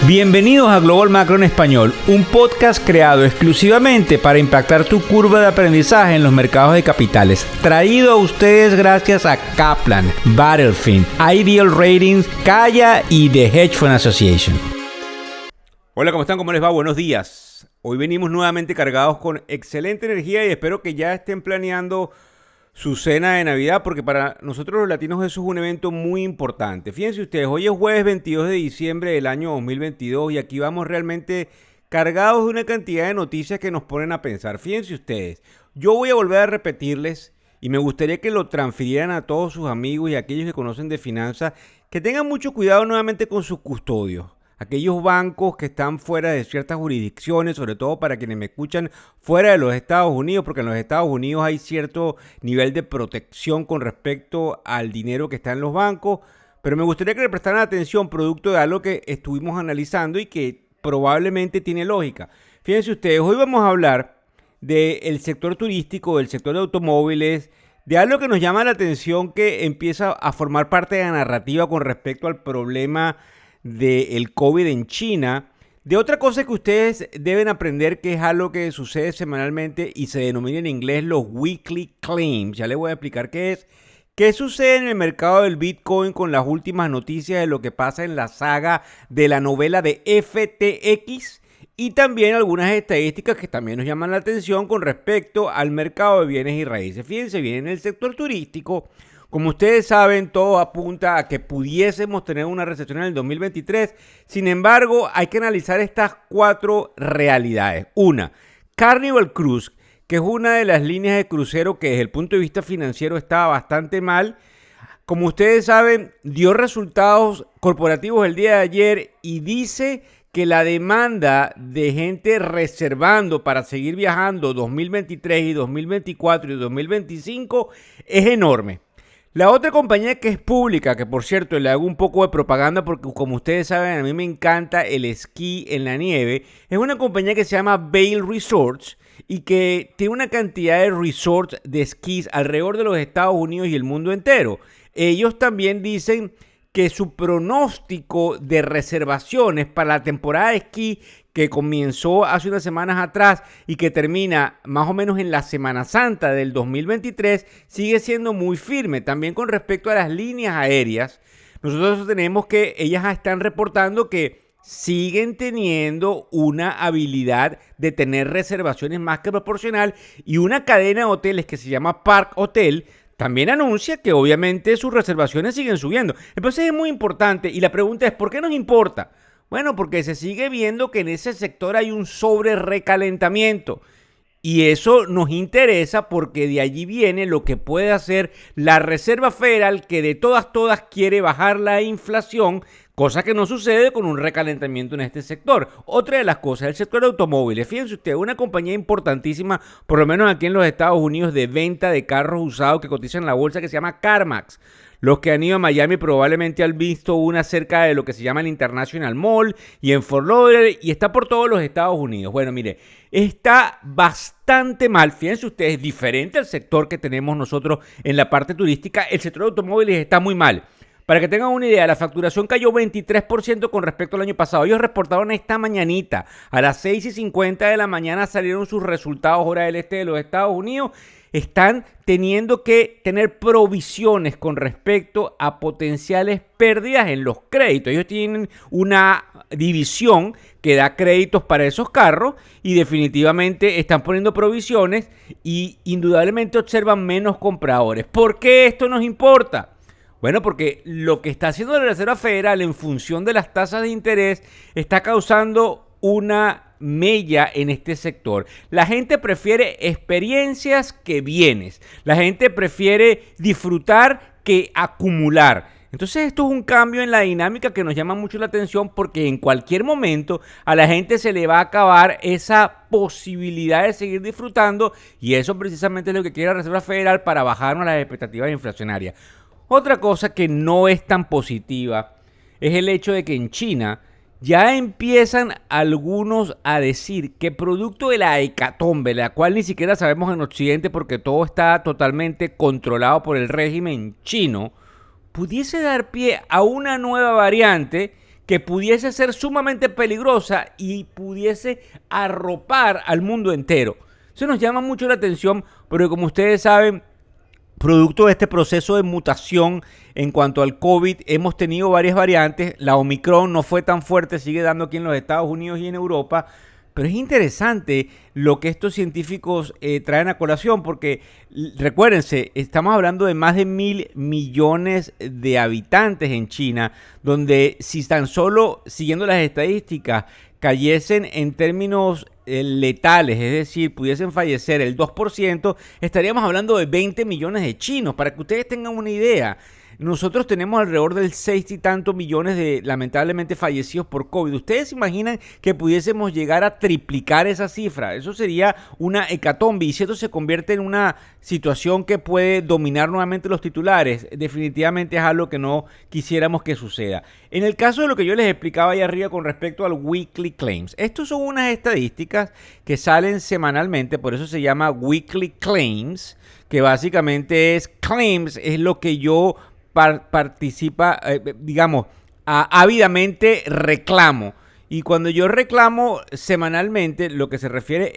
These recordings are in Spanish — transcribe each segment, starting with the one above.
Bienvenidos a Global Macro en Español, un podcast creado exclusivamente para impactar tu curva de aprendizaje en los mercados de capitales. Traído a ustedes gracias a Kaplan, Battlefield, Ideal Ratings, Kaya y The Hedge Fund Association. Hola, ¿cómo están? ¿Cómo les va? Buenos días. Hoy venimos nuevamente cargados con excelente energía y espero que ya estén planeando su cena de Navidad, porque para nosotros los latinos eso es un evento muy importante. Fíjense ustedes, hoy es jueves 22 de diciembre del año 2022 y aquí vamos realmente cargados de una cantidad de noticias que nos ponen a pensar. Fíjense ustedes, yo voy a volver a repetirles y me gustaría que lo transfirieran a todos sus amigos y a aquellos que conocen de finanzas, que tengan mucho cuidado nuevamente con sus custodios. Aquellos bancos que están fuera de ciertas jurisdicciones, sobre todo para quienes me escuchan fuera de los Estados Unidos, porque en los Estados Unidos hay cierto nivel de protección con respecto al dinero que está en los bancos, pero me gustaría que le prestaran atención producto de algo que estuvimos analizando y que probablemente tiene lógica. Fíjense ustedes, hoy vamos a hablar del sector turístico, del sector de automóviles, de algo que nos llama la atención que empieza a formar parte de la narrativa con respecto al problema del COVID en China, de otra cosa que ustedes deben aprender, que es algo que sucede semanalmente y se denomina en inglés los weekly claims. Ya les voy a explicar qué es. ¿Qué sucede en el mercado del Bitcoin con las últimas noticias de lo que pasa en la saga de la novela de FTX? Y también algunas estadísticas que también nos llaman la atención con respecto al mercado de bienes y raíces. Fíjense bien, en el sector turístico, como ustedes saben, todo apunta a que pudiésemos tener una recesión en el 2023. Sin embargo, hay que analizar estas cuatro realidades. Una, Carnival Cruise, que es una de las líneas de crucero que desde el punto de vista financiero estaba bastante mal. Como ustedes saben, dio resultados corporativos el día de ayer y dice que la demanda de gente reservando para seguir viajando 2023 y 2024 y 2025 es enorme. La otra compañía que es pública, que por cierto le hago un poco de propaganda porque como ustedes saben a mí me encanta el esquí en la nieve, es una compañía que se llama Vail Resorts y que tiene una cantidad de resorts de esquís alrededor de los Estados Unidos y el mundo entero. Ellos también dicen que su pronóstico de reservaciones para la temporada de esquí que comenzó hace unas semanas atrás y que termina más o menos en la Semana Santa del 2023 sigue siendo muy firme. También con respecto a las líneas aéreas, nosotros tenemos que ellas están reportando que siguen teniendo una habilidad de tener reservaciones más que proporcional, y una cadena de hoteles que se llama Park Hotel también anuncia que obviamente sus reservaciones siguen subiendo. Entonces es muy importante y la pregunta es, ¿por qué nos importa? Bueno, porque se sigue viendo que en ese sector hay un sobre recalentamiento y eso nos interesa porque de allí viene lo que puede hacer la Reserva Federal, que de todas quiere bajar la inflación, cosa que no sucede con un recalentamiento en este sector. Otra de las cosas, el sector de automóviles. Fíjense ustedes, una compañía importantísima, por lo menos aquí en los Estados Unidos, de venta de carros usados que cotizan en la bolsa, que se llama CarMax. Los que han ido a Miami probablemente han visto una cerca de lo que se llama el International Mall y en Fort Lauderdale, y está por todos los Estados Unidos. Bueno, mire, está bastante mal. Fíjense ustedes, diferente al sector que tenemos nosotros en la parte turística, el sector de automóviles está muy mal. Para que tengan una idea, la facturación cayó 23% con respecto al año pasado. Ellos reportaron esta mañanita, a las 6:50 de la mañana salieron sus resultados hora del este de los Estados Unidos. Están teniendo que tener provisiones con respecto a potenciales pérdidas en los créditos. Ellos tienen una división que da créditos para esos carros y definitivamente están poniendo provisiones y indudablemente observan menos compradores. ¿Por qué esto nos importa? Bueno, porque lo que está haciendo la Reserva Federal en función de las tasas de interés está causando una mella en este sector. La gente prefiere experiencias que bienes. La gente prefiere disfrutar que acumular. Entonces esto es un cambio en la dinámica que nos llama mucho la atención, porque en cualquier momento a la gente se le va a acabar esa posibilidad de seguir disfrutando, y eso precisamente es lo que quiere la Reserva Federal para bajarnos las expectativas inflacionarias. Otra cosa que no es tan positiva es el hecho de que en China ya empiezan algunos a decir que producto de la hecatombe, la cual ni siquiera sabemos en Occidente porque todo está totalmente controlado por el régimen chino, pudiese dar pie a una nueva variante que pudiese ser sumamente peligrosa y pudiese arropar al mundo entero. Eso nos llama mucho la atención porque, como ustedes saben, producto de este proceso de mutación en cuanto al COVID, hemos tenido varias variantes. La Omicron no fue tan fuerte, sigue dando aquí en los Estados Unidos y en Europa. Pero es interesante lo que estos científicos traen a colación porque, recuérdense, estamos hablando de más de 1.000 millones de habitantes en China, donde si tan solo, siguiendo las estadísticas, cayesen en términos letales, es decir, pudiesen fallecer el 2%, estaríamos hablando de 20 millones de chinos. Para que ustedes tengan una idea, nosotros tenemos alrededor del 6 y tantos millones de, lamentablemente, fallecidos por COVID. ¿Ustedes se imaginan que pudiésemos llegar a triplicar esa cifra? Eso sería una hecatombe, y si esto se convierte en una situación que puede dominar nuevamente los titulares, definitivamente es algo que no quisiéramos que suceda. En el caso de lo que yo les explicaba ahí arriba con respecto al Weekly Claims, estos son unas estadísticas que salen semanalmente, por eso se llama Weekly Claims, que básicamente es claims, es lo que yo participa, ávidamente reclamo. Y cuando yo reclamo semanalmente, lo que se refiere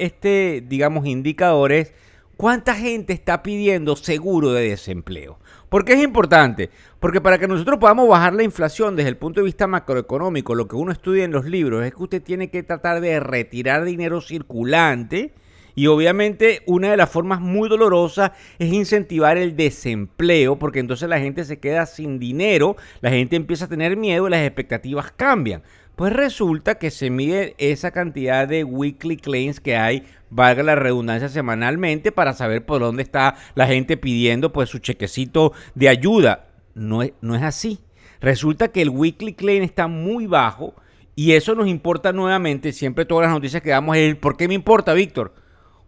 indicador es cuánta gente está pidiendo seguro de desempleo. ¿Por qué es importante? Porque para que nosotros podamos bajar la inflación desde el punto de vista macroeconómico, lo que uno estudia en los libros es que usted tiene que tratar de retirar dinero circulante. Y obviamente una de las formas muy dolorosas es incentivar el desempleo, porque entonces la gente se queda sin dinero, la gente empieza a tener miedo y las expectativas cambian. Pues resulta que se mide esa cantidad de weekly claims que hay, valga la redundancia, semanalmente, para saber por dónde está la gente pidiendo pues su chequecito de ayuda. No es así. Resulta que el weekly claim está muy bajo y eso nos importa nuevamente. Siempre todas las noticias que damos es ¿por qué me importa, Víctor?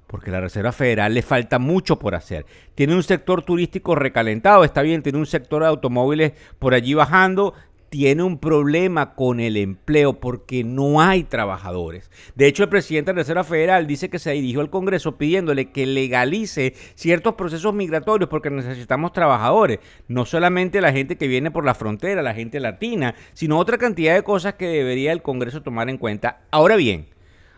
Porque a la Reserva Federal le falta mucho por hacer. Tiene un sector turístico recalentado, está bien, tiene un sector de automóviles por allí bajando, tiene un problema con el empleo porque no hay trabajadores. De hecho, el presidente de la Reserva Federal dice que se dirigió al Congreso pidiéndole que legalice ciertos procesos migratorios porque necesitamos trabajadores. No solamente la gente que viene por la frontera, la gente latina, sino otra cantidad de cosas que debería el Congreso tomar en cuenta. Ahora bien,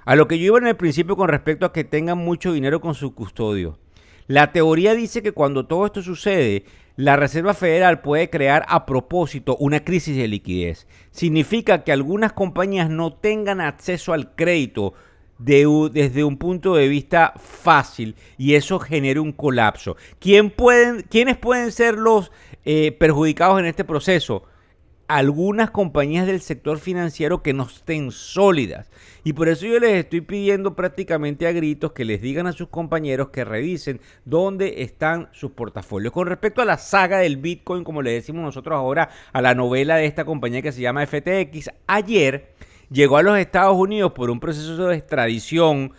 a lo que yo iba en el principio con respecto a que tengan mucho dinero con su custodio. La teoría dice que cuando todo esto sucede, la Reserva Federal puede crear a propósito una crisis de liquidez. Significa que algunas compañías no tengan acceso al crédito desde un punto de vista fácil y eso genera un colapso. ¿Quiénes pueden ser los perjudicados en este proceso? Algunas compañías del sector financiero que no estén sólidas. Y por eso yo les estoy pidiendo prácticamente a gritos que les digan a sus compañeros que revisen dónde están sus portafolios. Con respecto a la saga del Bitcoin, como le decimos nosotros ahora a la novela de esta compañía que se llama FTX, ayer llegó a los Estados Unidos por un proceso de extradición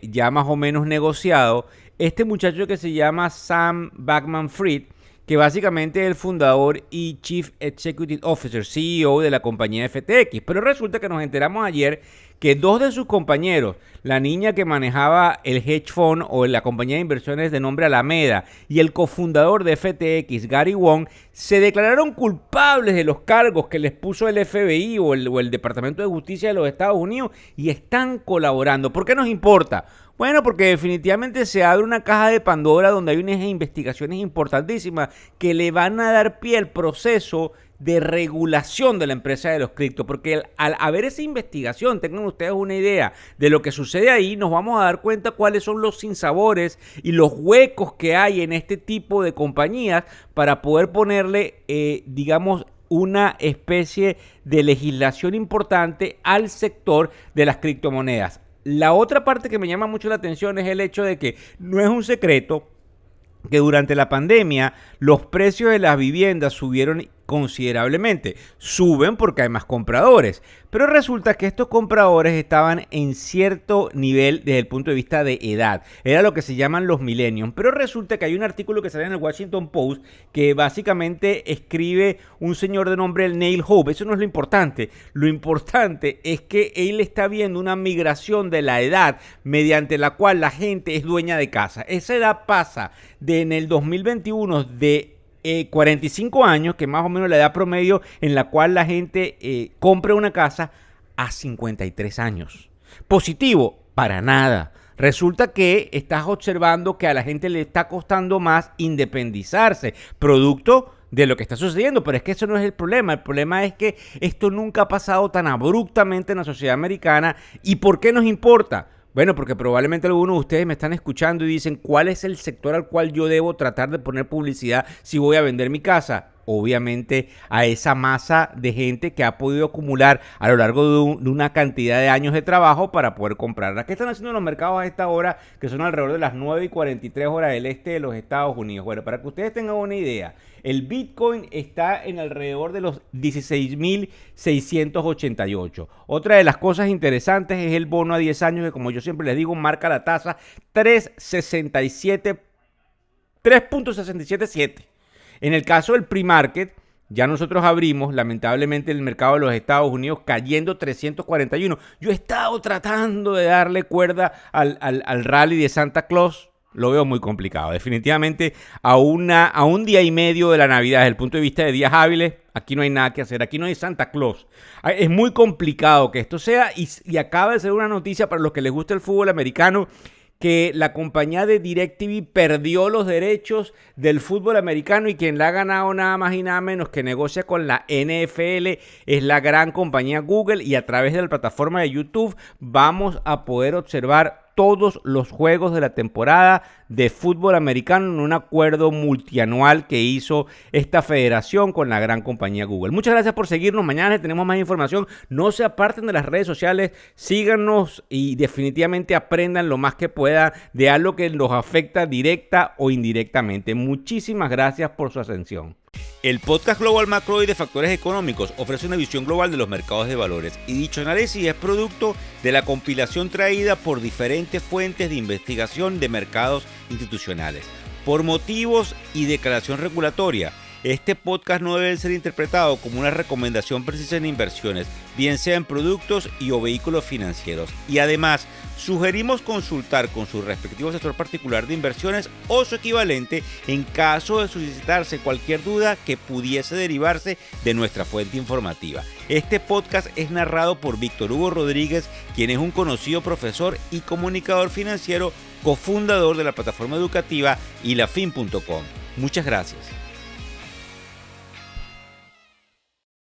ya más o menos negociado. Este muchacho que se llama Sam Bankman-Fried, que básicamente es el fundador y Chief Executive Officer, CEO de la compañía FTX. Pero resulta que nos enteramos ayer que dos de sus compañeros, la niña que manejaba el hedge fund o la compañía de inversiones de nombre Alameda y el cofundador de FTX, Gary Wang, se declararon culpables de los cargos que les puso el FBI o el Departamento de Justicia de los Estados Unidos y están colaborando. ¿Por qué nos importa? Bueno, porque definitivamente se abre una caja de Pandora donde hay unas investigaciones importantísimas que le van a dar pie al proceso de regulación de la empresa de los criptos, porque al haber esa investigación, tengan ustedes una idea de lo que sucede ahí, nos vamos a dar cuenta cuáles son los sinsabores y los huecos que hay en este tipo de compañías para poder ponerle, una especie de legislación importante al sector de las criptomonedas. La otra parte que me llama mucho la atención es el hecho de que no es un secreto que durante la pandemia los precios de las viviendas subieron considerablemente. Suben porque hay más compradores, pero resulta que estos compradores estaban en cierto nivel desde el punto de vista de edad. Era lo que se llaman los millennials, pero resulta que hay un artículo que sale en el Washington Post que básicamente escribe un señor de nombre Neil Hope. Eso no es lo importante. Lo importante es que él está viendo una migración de la edad mediante la cual la gente es dueña de casa. Esa edad pasa en el 2021 de 45 años, que más o menos la edad promedio en la cual la gente compra una casa, a 53 años. ¿Positivo? Para nada. Resulta que estás observando que a la gente le está costando más independizarse, producto de lo que está sucediendo, pero es que eso no es el problema. El problema es que esto nunca ha pasado tan abruptamente en la sociedad americana. ¿Y por qué nos importa? Bueno, porque probablemente algunos de ustedes me están escuchando y dicen, ¿cuál es el sector al cual yo debo tratar de poner publicidad si voy a vender mi casa? Obviamente a esa masa de gente que ha podido acumular a lo largo de una cantidad de años de trabajo para poder comprarla. ¿Qué están haciendo los mercados a esta hora? Que son alrededor de las 9:43 horas del este de los Estados Unidos. Bueno, para que ustedes tengan una idea, el Bitcoin está en alrededor de los 16.688. Otra de las cosas interesantes es el bono a 10 años que, como yo siempre les digo, marca la tasa 3.677. En el caso del pre-market, ya nosotros abrimos, lamentablemente, el mercado de los Estados Unidos cayendo 341. Yo he estado tratando de darle cuerda al rally de Santa Claus. Lo veo muy complicado. Definitivamente, a un día y medio de la Navidad, desde el punto de vista de días hábiles, aquí no hay nada que hacer. Aquí no hay Santa Claus. Es muy complicado que esto sea. Y acaba de ser una noticia para los que les gusta el fútbol americano, que la compañía de DirecTV perdió los derechos del fútbol americano y quien la ha ganado nada más y nada menos que negocia con la NFL es la gran compañía Google, y a través de la plataforma de YouTube vamos a poder observar todos los juegos de la temporada de fútbol americano en un acuerdo multianual que hizo esta federación con la gran compañía Google. Muchas gracias por seguirnos. Mañana tenemos más información. No se aparten de las redes sociales, síganos y definitivamente aprendan lo más que puedan de algo que los afecta directa o indirectamente. Muchísimas gracias por su atención. El podcast Global Macro y de Factores Económicos ofrece una visión global de los mercados de valores, y dicho análisis es producto de la compilación traída por diferentes fuentes de investigación de mercados institucionales. Por motivos y declaración regulatoria, este podcast no debe ser interpretado como una recomendación precisa en inversiones, bien sea en productos y o vehículos financieros. Y además, sugerimos consultar con su respectivo asesor particular de inversiones o su equivalente en caso de suscitarse cualquier duda que pudiese derivarse de nuestra fuente informativa. Este podcast es narrado por Víctor Hugo Rodríguez, quien es un conocido profesor y comunicador financiero, cofundador de la plataforma educativa ilafin.com. Muchas gracias.